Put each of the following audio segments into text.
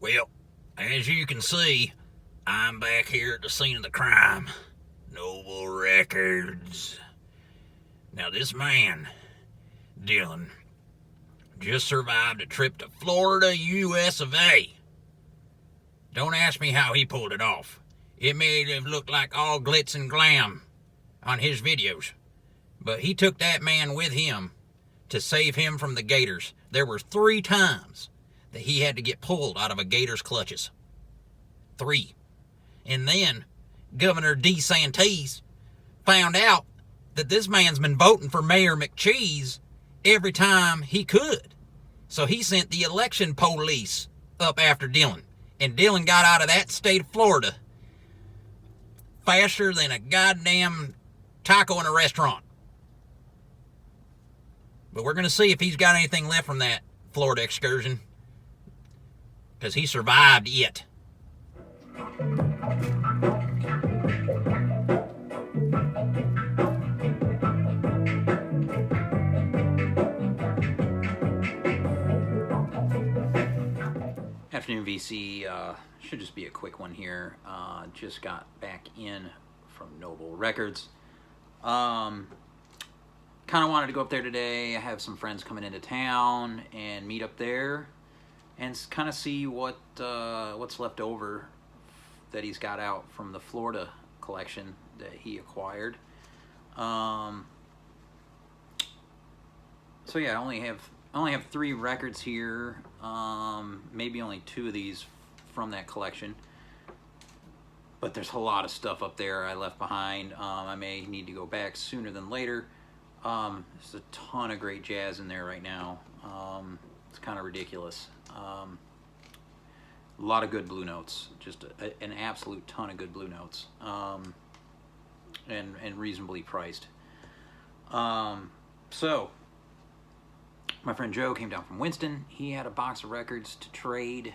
Well, as you can see, I'm back here at the scene of the crime. Noble Records. Now, this man, Dylan, just survived a trip to Florida, US of A. Don't ask me how he pulled it off. It made him look like all glitz and glam on his videos. But he took that man with him to save him from the gators. There were 3 times that he had to get pulled out of a gator's clutches. 3. And then Governor DeSantis found out that this man's been voting for Mayor McCheese every time he could. So he sent the election police up after Dylan. And Dylan got out of that state of Florida faster than a goddamn taco in a restaurant. But we're going to see if he's got anything left from that Florida excursion, because he survived it. Afternoon, VC. Should just be a quick one here. Just got back in from Noble Records. Kind of wanted to go up there today. I have some friends coming into town and meet up there and kind of see what's left over that he's got out from the Florida collection that he acquired. So yeah, I only have 3 records here. Maybe only 2 of these from that collection. But there's a lot of stuff up there I left behind. I may need to go back sooner than later. There's a ton of great jazz in there right now. It's kind of ridiculous. A lot of good blue notes. Just an absolute ton of good blue notes. And reasonably priced. So my friend Joe came down from Winston. He had a box of records to trade,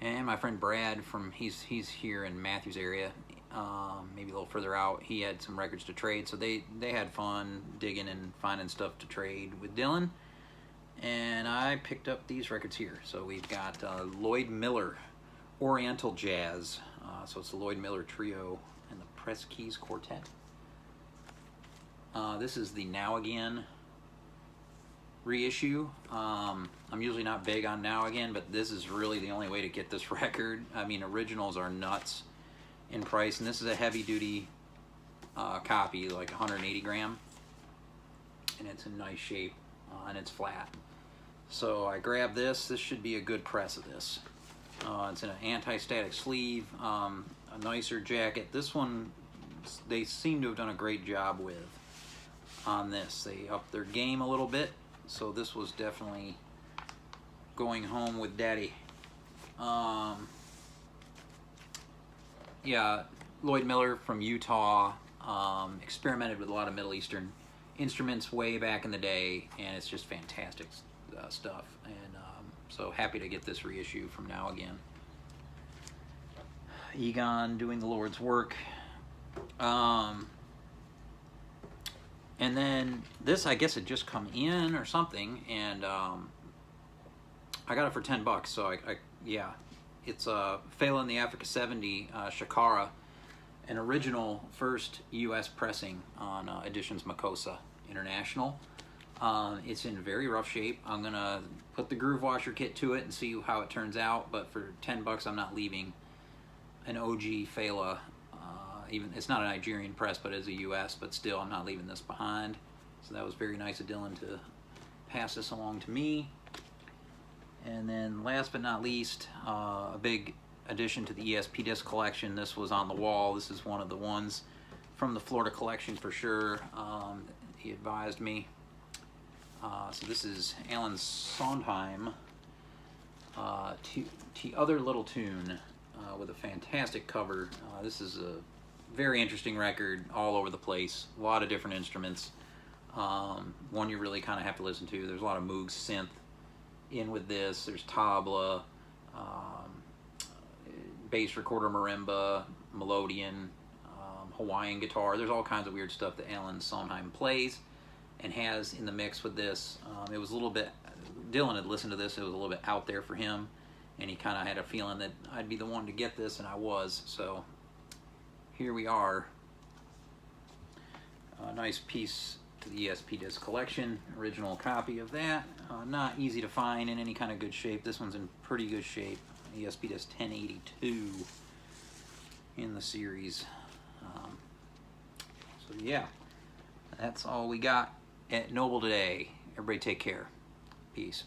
and my friend Brad he's here in Matthews area, maybe a little further out. He had some records to trade, so they had fun digging and finding stuff to trade with Dylan. And I picked up these records here. So we've got Lloyd Miller, Oriental Jazz. So it's the Lloyd Miller Trio and the Press Keys Quartet. This is the Now Again reissue. I'm usually not big on Now Again, but this is really the only way to get this record. I mean, originals are nuts in price, and this is a heavy duty copy, like 180 gram, and it's in nice shape, and it's flat. So I grabbed this. This should be a good press of this. It's in an anti-static sleeve, a nicer jacket. This one they seem to have done a great job with on this. They upped their game a little bit. So this was definitely going home with Daddy. Yeah, Lloyd Miller from Utah experimented with a lot of Middle Eastern instruments way back in the day, and it's just fantastic stuff. And so happy to get this reissue from Now Again. Egon doing the Lord's work. And then this, I guess, had just come in or something, and I got it for $10. So yeah, it's Fela and the Africa 70 Shakara, an original first U.S. pressing on Editions Makossa International. It's in very rough shape. I'm gonna put the groove washer kit to it and see how it turns out. But for $10, I'm not leaving an OG Fela. Even it's not a Nigerian press, but it's a U.S. But still, I'm not leaving this behind. So that was very nice of Dylan to pass this along to me. And then, last but not least, a big addition to the ESP disc collection. This was on the wall. This is one of the ones from the Florida collection for sure. He advised me. So this is Alan Sondheim, Other Little Tune, with a fantastic cover. This is a very interesting record, all over the place. A lot of different instruments. One you really kind of have to listen to. There's a lot of Moog synth in with this. There's tabla, bass recorder marimba, melodeon, Hawaiian guitar. There's all kinds of weird stuff that Alan Sondheim plays and has in the mix with this. It was a little bit, Dylan had listened to this, it was a little bit out there for him, and he kind of had a feeling that I'd be the one to get this, and I was. So here we are. A nice piece to the ESP disc collection. Original copy of that. Not easy to find in any kind of good shape. This one's in pretty good shape. ESP disc 1082 in the series. So yeah, that's all we got at Noble today. Everybody take care. Peace.